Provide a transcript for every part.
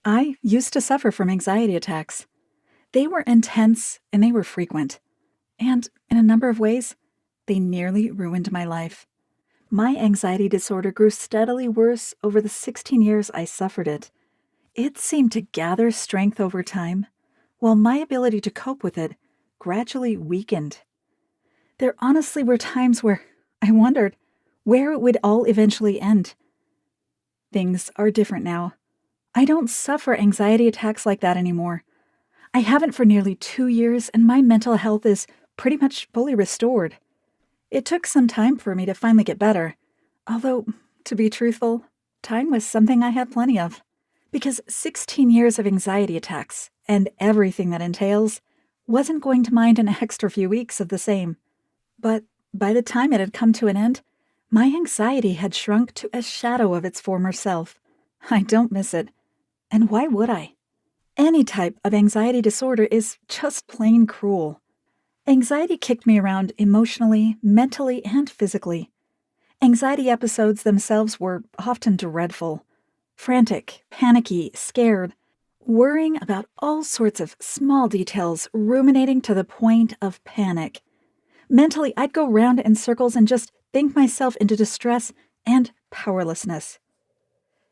I used to suffer from anxiety attacks. They were intense and they were frequent. And in a number of ways, they nearly ruined my life. My anxiety disorder grew steadily worse over the 16 years I suffered it. It seemed to gather strength over time, while my ability to cope with it gradually weakened. There honestly were times where I wondered where it would all eventually end. Things are different now. I don't suffer anxiety attacks like that anymore. I haven't for nearly 2 years, and my mental health is pretty much fully restored. It took some time for me to finally get better, although, to be truthful, time was something I had plenty of. Because 16 years of anxiety attacks, and everything that entails, wasn't going to mind an extra few weeks of the same. But by the time it had come to an end, my anxiety had shrunk to a shadow of its former self. I don't miss it. And why would I? Any type of anxiety disorder is just plain cruel. Anxiety kicked me around emotionally, mentally, and physically. Anxiety episodes themselves were often dreadful. Frantic, panicky, scared, worrying about all sorts of small details, ruminating to the point of panic. Mentally, I'd go round in circles and just think myself into distress and powerlessness.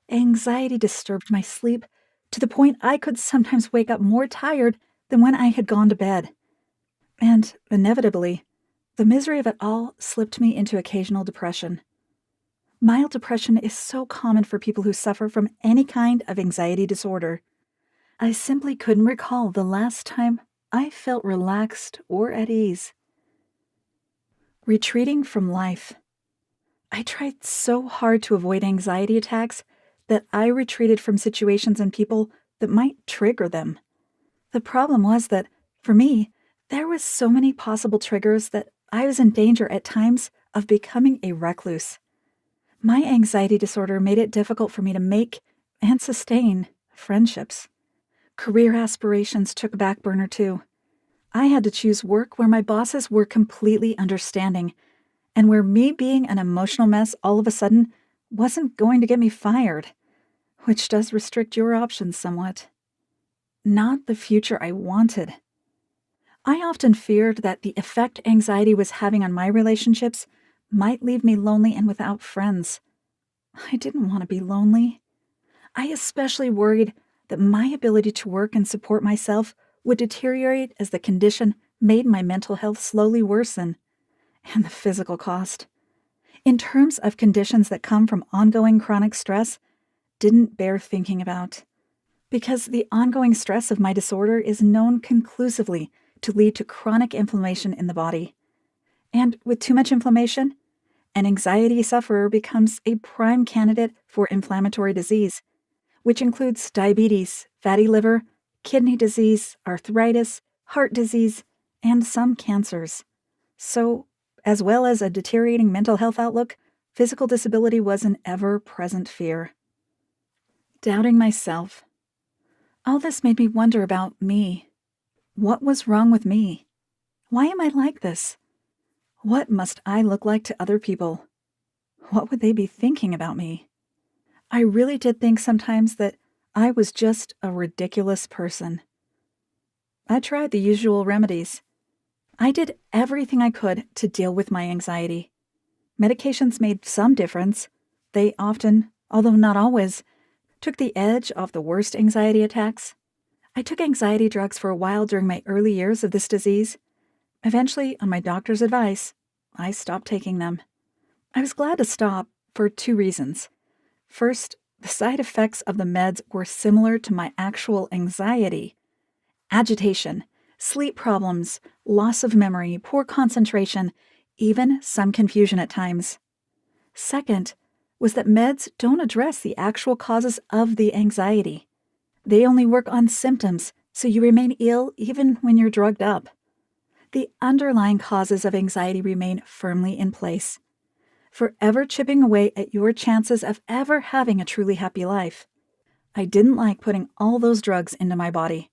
Anxiety disturbed my sleep to the point I could sometimes wake up more tired than when I had gone to bed. And, inevitably, the misery of it all slipped me into occasional depression. Mild depression is so common for people who suffer from any kind of anxiety disorder. I simply couldn't recall the last time I felt relaxed or at ease. Retreating from life. I tried so hard to avoid anxiety attacks that I retreated from situations and people that might trigger them. The problem was that, for me, there was so many possible triggers that I was in danger at times of becoming a recluse. My anxiety disorder made it difficult for me to make and sustain friendships. Career aspirations took a back burner too. I had to choose work where my bosses were completely understanding, and where me being an emotional mess all of a sudden wasn't going to get me fired, which does restrict your options somewhat. Not the future I wanted. I often feared that the effect anxiety was having on my relationships might leave me lonely and without friends. I didn't want to be lonely. I especially worried that my ability to work and support myself would deteriorate as the condition made my mental health slowly worsen. And the physical cost, in terms of conditions that come from ongoing chronic stress, didn't bear thinking about. Because the ongoing stress of my disorder is known conclusively to lead to chronic inflammation in the body. And with too much inflammation, an anxiety sufferer becomes a prime candidate for inflammatory disease, which includes diabetes, fatty liver, kidney disease, arthritis, heart disease, and some cancers. So, as well as a deteriorating mental health outlook, physical disability was an ever-present fear. Doubting myself. All this made me wonder about me. What was wrong with me? Why am I like this? What must I look like to other people? What would they be thinking about me? I really did think sometimes that I was just a ridiculous person. I tried the usual remedies. I did everything I could to deal with my anxiety. Medications made some difference. They often, although not always, took the edge off the worst anxiety attacks. I took anxiety drugs for a while during my early years of this disease. Eventually, on my doctor's advice, I stopped taking them. I was glad to stop for 2 reasons. First, the side effects of the meds were similar to my actual anxiety. Agitation, sleep problems, loss of memory, poor concentration, even some confusion at times. Second, was that meds don't address the actual causes of the anxiety. They only work on symptoms, so you remain ill even when you're drugged up. The underlying causes of anxiety remain firmly in place, forever chipping away at your chances of ever having a truly happy life. I didn't like putting all those drugs into my body.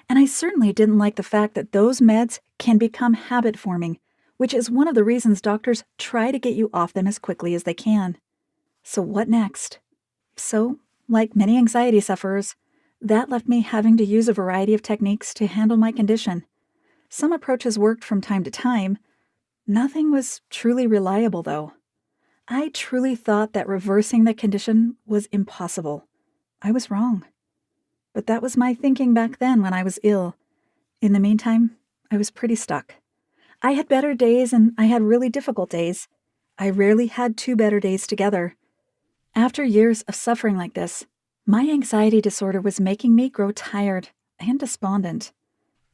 And I certainly didn't like the fact that those meds can become habit-forming, which is one of the reasons doctors try to get you off them as quickly as they can. So what next? So, like many anxiety sufferers, That left me having to use a variety of techniques to handle my condition. Some approaches worked from time to time. Nothing was truly reliable, though. I truly thought that reversing the condition was impossible. I was wrong. But that was my thinking back then when I was ill. In the meantime, I was pretty stuck. I had better days and I had really difficult days. I rarely had two better days together. After years of suffering like this, my anxiety disorder was making me grow tired and despondent.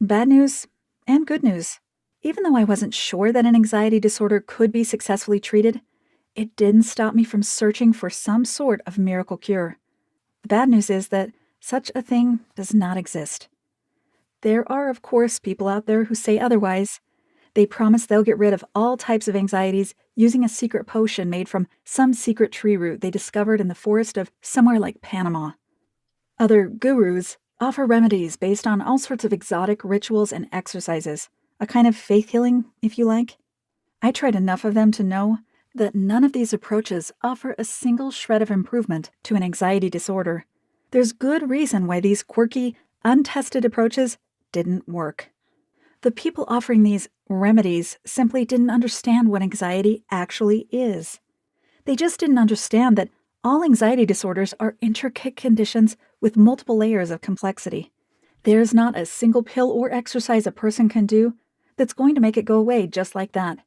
Bad news and good news. Even though I wasn't sure that an anxiety disorder could be successfully treated, it didn't stop me from searching for some sort of miracle cure. The bad news is that such a thing does not exist. There are, of course, people out there who say otherwise. They promise they'll get rid of all types of anxieties using a secret potion made from some secret tree root they discovered in the forest of somewhere like Panama. Other gurus offer remedies based on all sorts of exotic rituals and exercises, a kind of faith healing, if you like. I tried enough of them to know that none of these approaches offer a single shred of improvement to an anxiety disorder. There's good reason why these quirky, untested approaches didn't work. The people offering these remedies simply didn't understand what anxiety actually is. They just didn't understand that all anxiety disorders are intricate conditions with multiple layers of complexity. There's not a single pill or exercise a person can do that's going to make it go away just like that.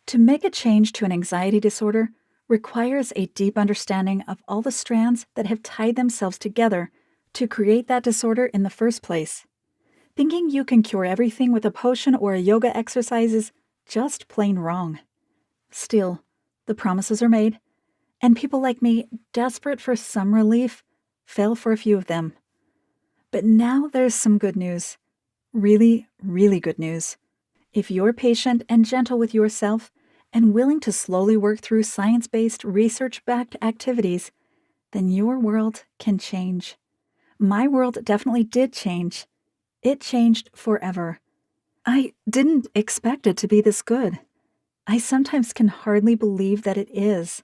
To make a change to an anxiety disorder requires a deep understanding of all the strands that have tied themselves together to create that disorder in the first place. Thinking you can cure everything with a potion or a yoga exercise is just plain wrong. Still, the promises are made, and people like me, desperate for some relief, fell for a few of them. But now there's some good news. Really, really good news. If you're patient and gentle with yourself and willing to slowly work through science-based, research-backed activities, then your world can change. My world definitely did change. It changed forever. I didn't expect it to be this good. I sometimes can hardly believe that it is.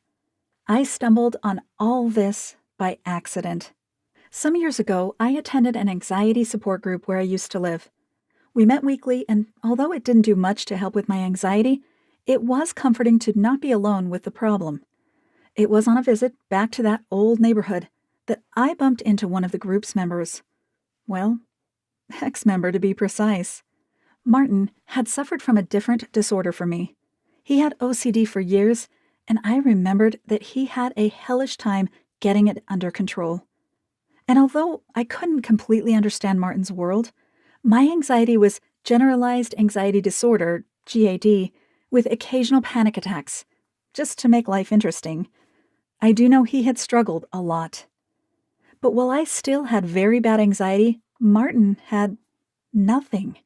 I stumbled on all this by accident. Some years ago, I attended an anxiety support group where I used to live. We met weekly, and although it didn't do much to help with my anxiety, it was comforting to not be alone with the problem. It was on a visit back to that old neighborhood that I bumped into one of the group's members. Well, ex-member to be precise. Martin had suffered from a different disorder from me. He had OCD for years, and I remembered that he had a hellish time getting it under control. And although I couldn't completely understand Martin's world, my anxiety was generalized anxiety disorder, GAD, with occasional panic attacks, just to make life interesting. I do know he had struggled a lot. But while I still had very bad anxiety, Martin had nothing.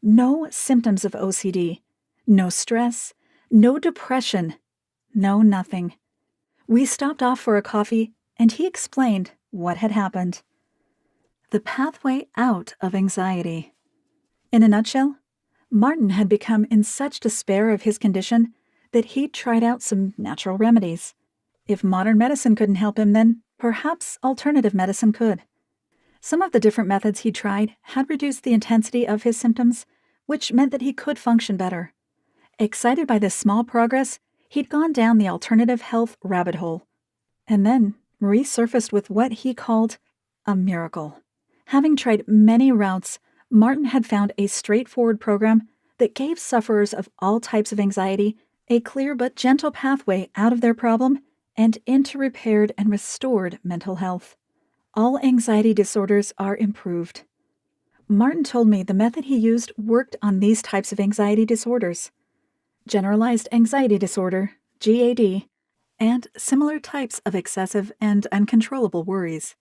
No symptoms of OCD, no stress, no depression, no nothing. We stopped off for a coffee, and he explained what had happened. The pathway out of anxiety. In a nutshell, Martin had become in such despair of his condition that he'd tried out some natural remedies. If modern medicine couldn't help him, then perhaps alternative medicine could. Some of the different methods he tried had reduced the intensity of his symptoms, which meant that he could function better. Excited by this small progress, he'd gone down the alternative health rabbit hole, and then resurfaced with what he called a miracle. Having tried many routes, Martin had found a straightforward program that gave sufferers of all types of anxiety a clear but gentle pathway out of their problem and into repaired and restored mental health. All anxiety disorders are improved. Martin told me the method he used worked on these types of anxiety disorders: generalized anxiety disorder, GAD, and similar types of excessive and uncontrollable worries.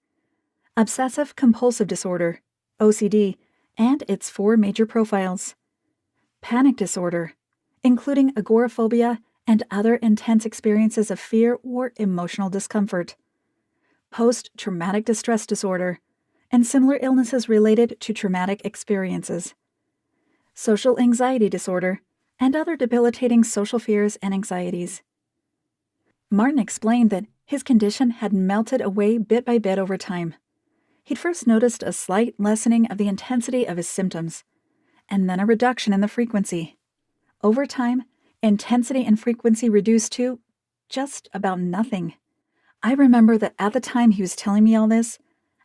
Obsessive-compulsive disorder, OCD, and its 4 major profiles. Panic disorder, including agoraphobia and other intense experiences of fear or emotional discomfort. Post-traumatic distress disorder, and similar illnesses related to traumatic experiences. Social anxiety disorder, and other debilitating social fears and anxieties. Martin explained that his condition had melted away bit by bit over time. He'd first noticed a slight lessening of the intensity of his symptoms, and then a reduction in the frequency. Over time, intensity and frequency reduced to just about nothing. I remember that at the time he was telling me all this,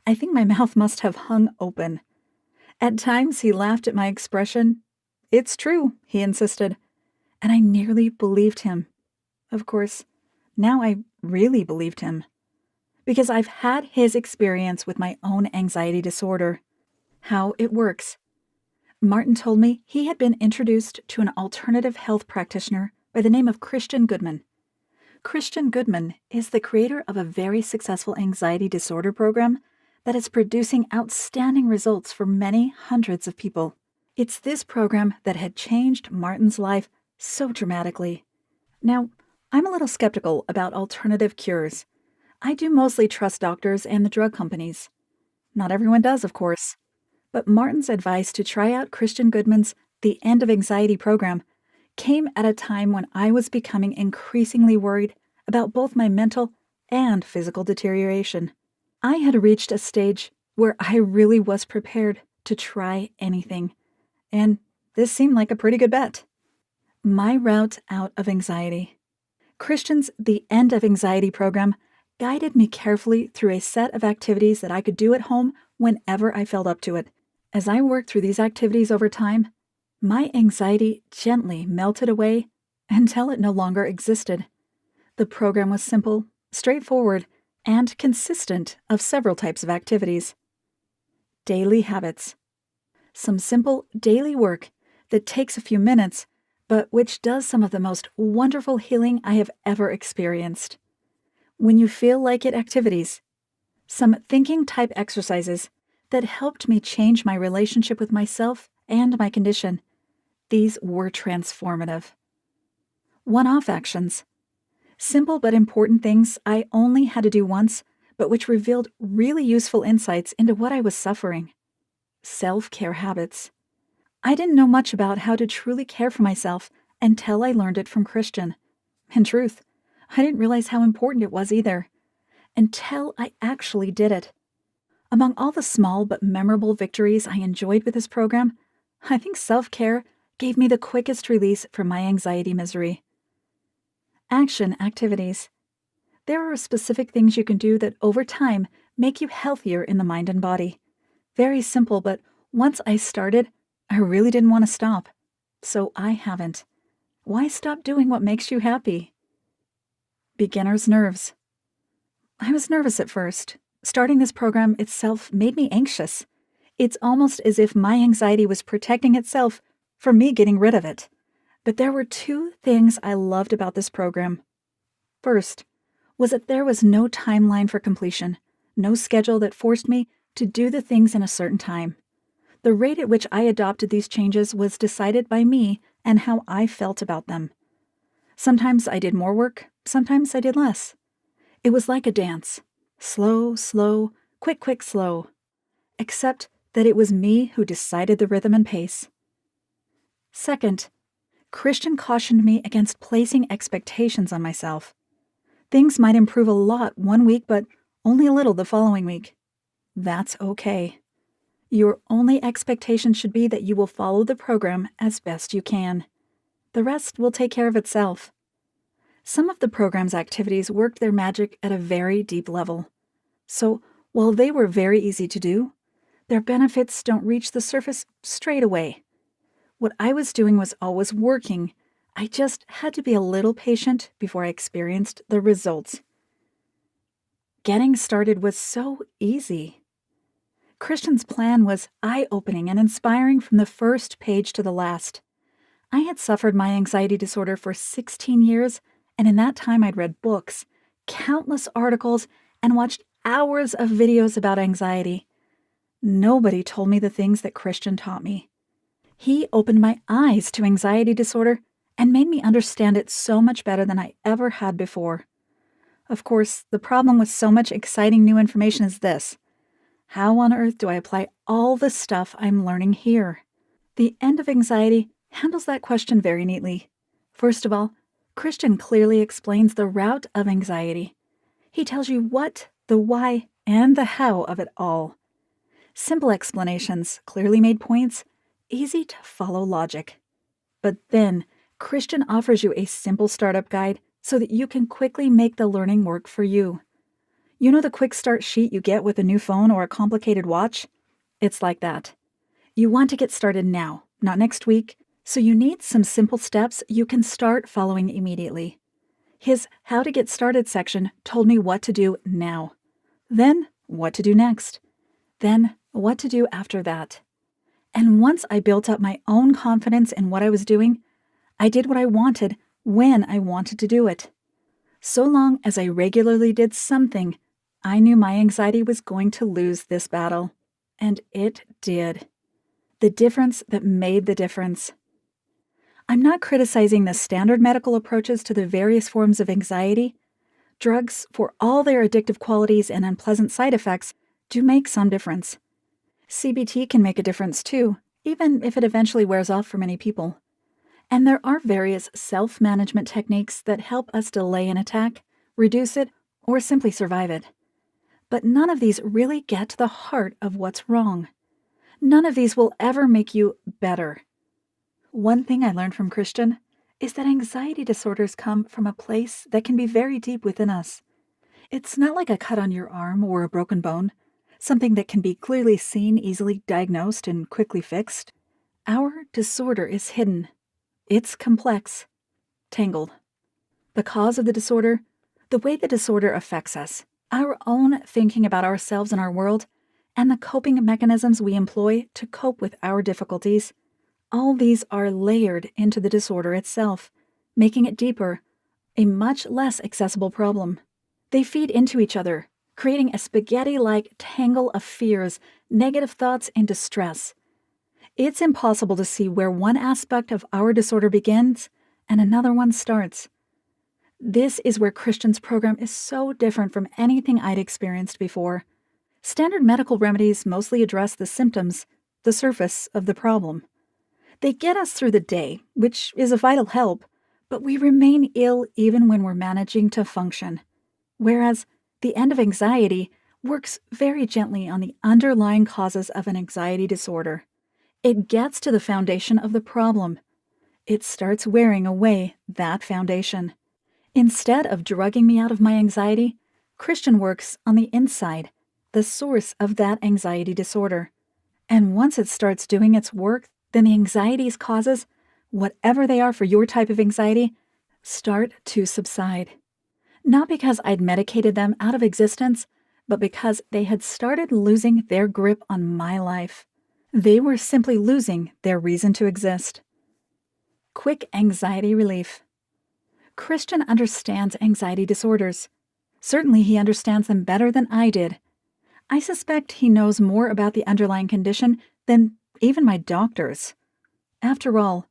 I think my mouth must have hung open. At times he laughed at my expression. "It's true," he insisted, and I nearly believed him. Of course, now I really believed him, because I've had his experience with my own anxiety disorder. How it works. Martin told me he had been introduced to an alternative health practitioner by the name of Christian Goodman. Christian Goodman is the creator of a very successful anxiety disorder program that is producing outstanding results for many hundreds of people. It's this program that had changed Martin's life so dramatically. Now, I'm a little skeptical about alternative cures. I do mostly trust doctors and the drug companies. Not everyone does, of course. But Martin's advice to try out Christian Goodman's The End of Anxiety program came at a time when I was becoming increasingly worried about both my mental and physical deterioration. I had reached a stage where I really was prepared to try anything, and this seemed like a pretty good bet. My route out of anxiety. Christian's The End of Anxiety program guided me carefully through a set of activities that I could do at home whenever I felt up to it. As I worked through these activities over time, my anxiety gently melted away until it no longer existed. The program was simple, straightforward, and consistent of several types of activities. Daily habits. Some simple daily work that takes a few minutes, but which does some of the most wonderful healing I have ever experienced. When you feel like it activities. Some thinking-type exercises that helped me change my relationship with myself and my condition. These were transformative. One-off actions. Simple but important things I only had to do once, but which revealed really useful insights into what I was suffering. Self-care habits. I didn't know much about how to truly care for myself until I learned it from Christian. In truth, I didn't realize how important it was either, until I actually did it. Among all the small but memorable victories I enjoyed with this program, I think self-care gave me the quickest release from my anxiety misery. Action activities. There are specific things you can do that over time make you healthier in the mind and body. Very simple, but once I started, I really didn't want to stop. So I haven't. Why stop doing what makes you happy? Beginner's nerves. I was nervous at first. Starting this program itself made me anxious. It's almost as if my anxiety was protecting itself from me getting rid of it. But there were two things I loved about this program. First, was that there was no timeline for completion, no schedule that forced me to do the things in a certain time. The rate at which I adopted these changes was decided by me and how I felt about them. Sometimes I did more work, sometimes I did less. It was like a dance. Slow, slow, quick, quick, slow. Except that it was me who decided the rhythm and pace. Second, Christian cautioned me against placing expectations on myself. Things might improve a lot one week, but only a little the following week. That's okay. Your only expectation should be that you will follow the program as best you can. The rest will take care of itself. Some of the program's activities worked their magic at a very deep level. So, while they were very easy to do, their benefits don't reach the surface straight away. What I was doing was always working. I just had to be a little patient before I experienced the results. Getting started was so easy. Christian's plan was eye-opening and inspiring from the first page to the last. I had suffered my anxiety disorder for 16 years, and in that time I'd read books, countless articles, and watched hours of videos about anxiety. Nobody told me the things that Christian taught me. He opened my eyes to anxiety disorder and made me understand it so much better than I ever had before. Of course, the problem with so much exciting new information is this. How on earth do I apply all the stuff I'm learning here? The End of Anxiety handles that question very neatly. First of all, Christian clearly explains the route of anxiety. He tells you what, the why, and the how of it all. Simple explanations, clearly made points, easy to follow logic. But then, Christian offers you a simple startup guide so that you can quickly make the learning work for you. You know the quick start sheet you get with a new phone or a complicated watch? It's like that. You want to get started now, not next week, so you need some simple steps you can start following immediately. His How to Get Started section told me what to do now, then what to do next, then what to do after that. And once I built up my own confidence in what I was doing, I did what I wanted when I wanted to do it. So long as I regularly did something, I knew my anxiety was going to lose this battle. And it did. The difference that made the difference. I'm not criticizing the standard medical approaches to the various forms of anxiety. Drugs, for all their addictive qualities and unpleasant side effects, do make some difference. CBT can make a difference too, even if it eventually wears off for many people. And there are various self-management techniques that help us delay an attack, reduce it, or simply survive it. But none of these really get to the heart of what's wrong. None of these will ever make you better. One thing I learned from Christian is that anxiety disorders come from a place that can be very deep within us. It's not like a cut on your arm or a broken bone, something that can be clearly seen, easily diagnosed, and quickly fixed. Our disorder is hidden. It's complex, tangled. The cause of the disorder, the way the disorder affects us, our own thinking about ourselves and our world, and the coping mechanisms we employ to cope with our difficulties, all these are layered into the disorder itself, making it deeper, a much less accessible problem. They feed into each other, creating a spaghetti-like tangle of fears, negative thoughts, and distress. It's impossible to see where one aspect of our disorder begins and another one starts. This is where Christian's program is so different from anything I'd experienced before. Standard medical remedies mostly address the symptoms, the surface of the problem. They get us through the day, which is a vital help, but we remain ill even when we're managing to function. Whereas the end of anxiety works very gently on the underlying causes of an anxiety disorder. It gets to the foundation of the problem. It starts wearing away that foundation. Instead of drugging me out of my anxiety, Christian works on the inside, the source of that anxiety disorder. And once it starts doing its work, then the anxiety's causes, whatever they are for your type of anxiety, start to subside. Not because I'd medicated them out of existence, but because they had started losing their grip on my life. They were simply losing their reason to exist. Quick anxiety relief. Christian understands anxiety disorders. Certainly he understands them better than I did. I suspect he knows more about the underlying condition than even my doctors. After all,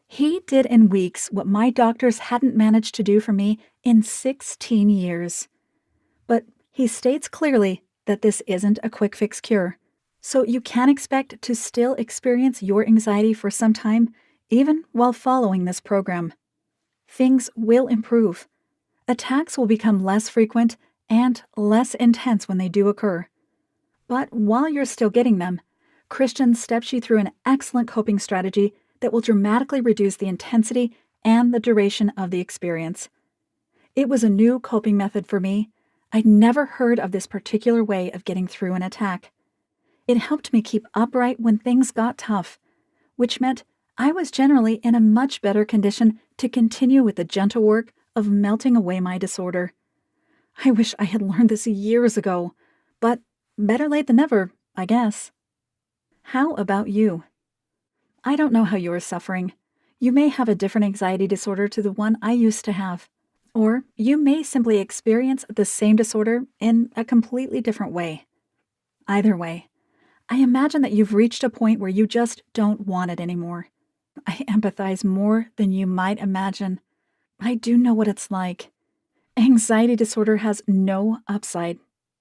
he did in weeks what my doctors hadn't managed to do for me in 16 years. But he states clearly that this isn't a quick fix cure. So you can expect to still experience your anxiety for some time, even while following this program. Things will improve. Attacks will become less frequent and less intense when they do occur. But while you're still getting them, Christian steps you through an excellent coping strategy that will dramatically reduce the intensity and the duration of the experience. It was a new coping method for me. I'd never heard of this particular way of getting through an attack. It helped me keep upright when things got tough, which meant I was generally in a much better condition to continue with the gentle work of melting away my disorder. I wish I had learned this years ago, but better late than never, I guess. How about you? I don't know how you're suffering. You may have a different anxiety disorder to the one I used to have. Or you may simply experience the same disorder in a completely different way. Either way, I imagine that you've reached a point where you just don't want it anymore. I empathize more than you might imagine. I do know what it's like. Anxiety disorder has no upside.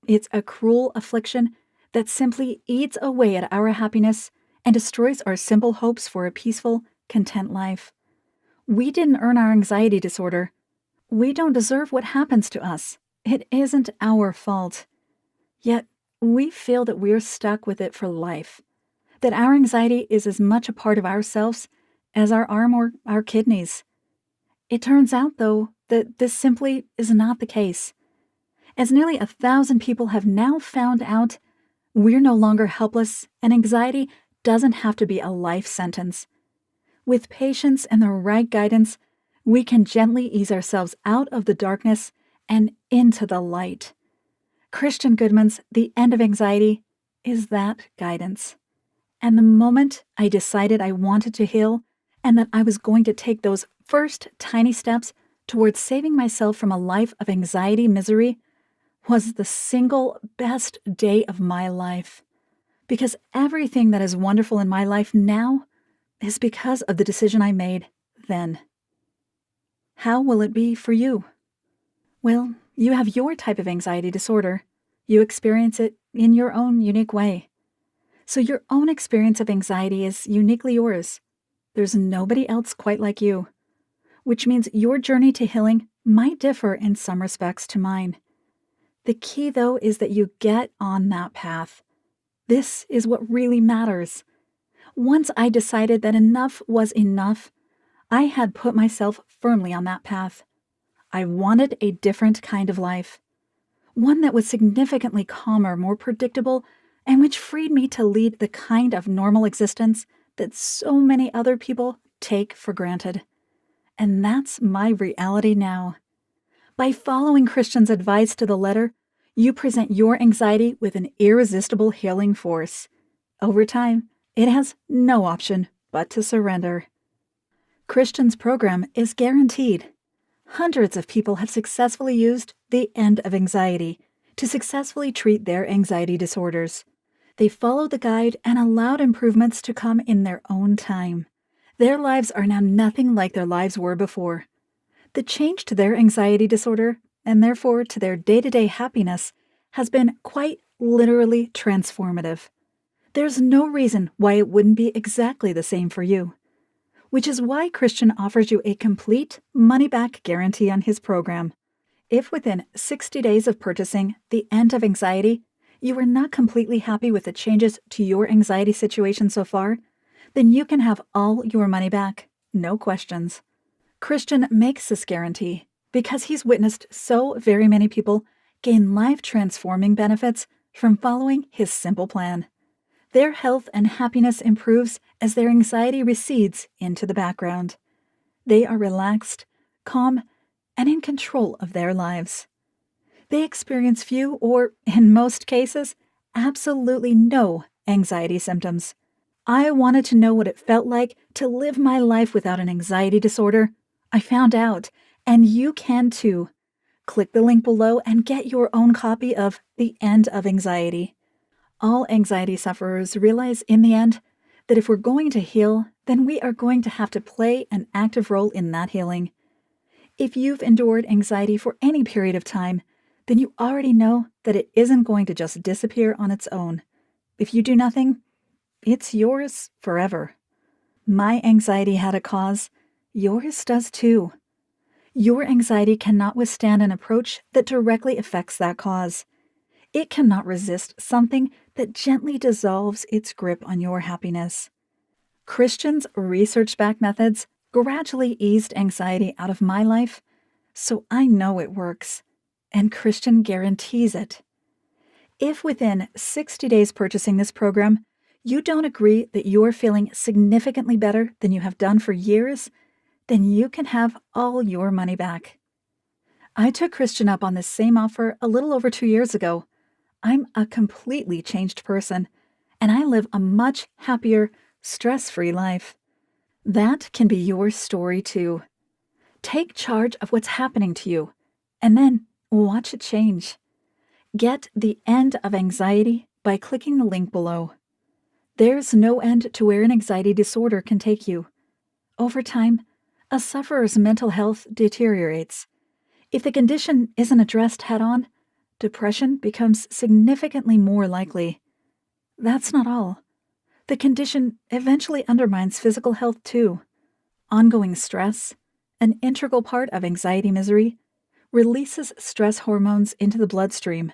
It's a cruel affliction that simply eats away at our happiness and destroys our simple hopes for a peaceful, content life. We didn't earn our anxiety disorder. We don't deserve what happens to us. It isn't our fault. Yet, we feel that we're stuck with it for life, that our anxiety is as much a part of ourselves as our arm or our kidneys. It turns out, though, that this simply is not the case. As nearly 1,000 people have now found out, we're no longer helpless, and anxiety doesn't have to be a life sentence. With patience and the right guidance, we can gently ease ourselves out of the darkness and into the light. Christian Goodman's The End of Anxiety is that guidance. And the moment I decided I wanted to heal and that I was going to take those first tiny steps towards saving myself from a life of anxiety misery was the single best day of my life. Because everything that is wonderful in my life now is because of the decision I made then. How will it be for you? Well, you have your type of anxiety disorder. You experience it in your own unique way. So your own experience of anxiety is uniquely yours. There's nobody else quite like you, which means your journey to healing might differ in some respects to mine. The key, though, is that you get on that path. This is what really matters. Once I decided that enough was enough, I had put myself firmly on that path. I wanted a different kind of life, one that was significantly calmer, more predictable, and which freed me to lead the kind of normal existence that so many other people take for granted. And that's my reality now. By following Christian's advice to the letter, you present your anxiety with an irresistible healing force. Over time, it has no option but to surrender. Christian's program is guaranteed. Hundreds of people have successfully used The End of Anxiety to successfully treat their anxiety disorders. They followed the guide and allowed improvements to come in their own time. Their lives are now nothing like their lives were before. The change to their anxiety disorder, and therefore to their day-to-day happiness, has been quite literally transformative. There's no reason why it wouldn't be exactly the same for you. Which is why Christian offers you a complete money-back guarantee on his program. If within 60 days of purchasing The End of Anxiety, you are not completely happy with the changes to your anxiety situation so far, then you can have all your money back, no questions. Christian makes this guarantee because he's witnessed so very many people gain life-transforming benefits from following his simple plan. Their health and happiness improves as their anxiety recedes into the background. They are relaxed, calm, and in control of their lives. They experience few or, in most cases, absolutely no anxiety symptoms. I wanted to know what it felt like to live my life without an anxiety disorder. I found out, and you can too. Click the link below and get your own copy of The End of Anxiety. All anxiety sufferers realize in the end that if we're going to heal, then we are going to have to play an active role in that healing. If you've endured anxiety for any period of time, then you already know that it isn't going to just disappear on its own. If you do nothing, it's yours forever. My anxiety had a cause. Yours does too. Your anxiety cannot withstand an approach that directly affects that cause. It cannot resist something that gently dissolves its grip on your happiness. Christian's research-backed methods gradually eased anxiety out of my life, so I know it works, and Christian guarantees it. If within 60 days purchasing this program, you don't agree that you're feeling significantly better than you have done for years, then you can have all your money back. I took Christian up on this same offer a little over 2 years ago. I'm a completely changed person, and I live a much happier, stress-free life. That can be your story too. Take charge of what's happening to you, and then watch it change. Get The End of Anxiety by clicking the link below. There's no end to where an anxiety disorder can take you. Over time, a sufferer's mental health deteriorates. If the condition isn't addressed head-on, depression becomes significantly more likely. That's not all. The condition eventually undermines physical health too. Ongoing stress, an integral part of anxiety misery, releases stress hormones into the bloodstream,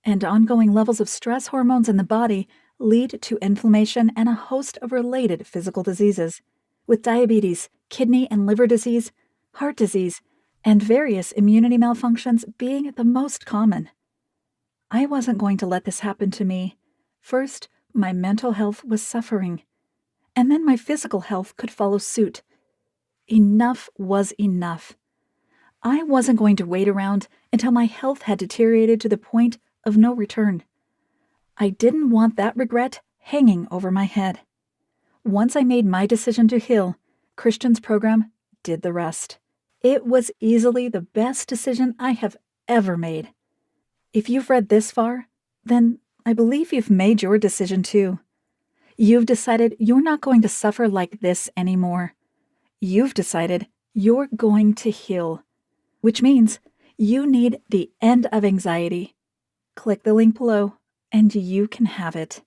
And ongoing levels of stress hormones in the body lead to inflammation and a host of related physical diseases, with diabetes, kidney and liver disease, heart disease, and various immunity malfunctions being the most common. I wasn't going to let this happen to me. First, my mental health was suffering, and then my physical health could follow suit. Enough was enough. I wasn't going to wait around until my health had deteriorated to the point of no return. I didn't want that regret hanging over my head. Once I made my decision to heal, Christian's program did the rest. It was easily the best decision I have ever made. If you've read this far, then I believe you've made your decision too. You've decided you're not going to suffer like this anymore. You've decided you're going to heal, which means you need the end of anxiety. Click the link below and you can have it.